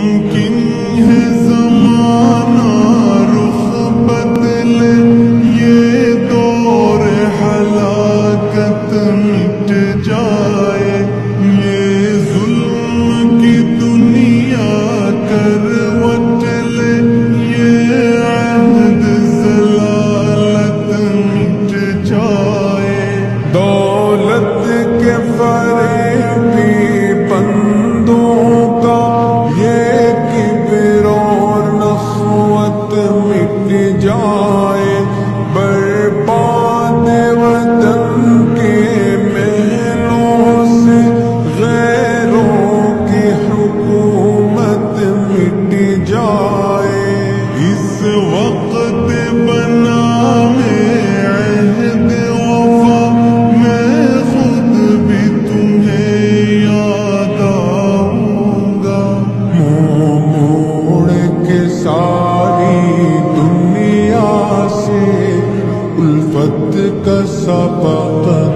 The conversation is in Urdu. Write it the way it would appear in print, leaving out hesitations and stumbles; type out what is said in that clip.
ممکن ہے زمانہ رخ بدلے، یہ دور ہلاکت مٹ جائے، یہ ظلم کی دنیا کروٹ لے، یہ عہد ضلالت مٹ جائے۔ دولت کے فریبی بندوں کا یہ کبر اور نخوت مٹ جائے، برباد وطن کے محلوں سے غیروں کی حکومت مٹ جائے۔ اس وقت بنا میں عہد وفا، میں خود بھی تمہیں یاد آؤں گا، منہ موڑ کے ساری دنیا سے الفت کا سبق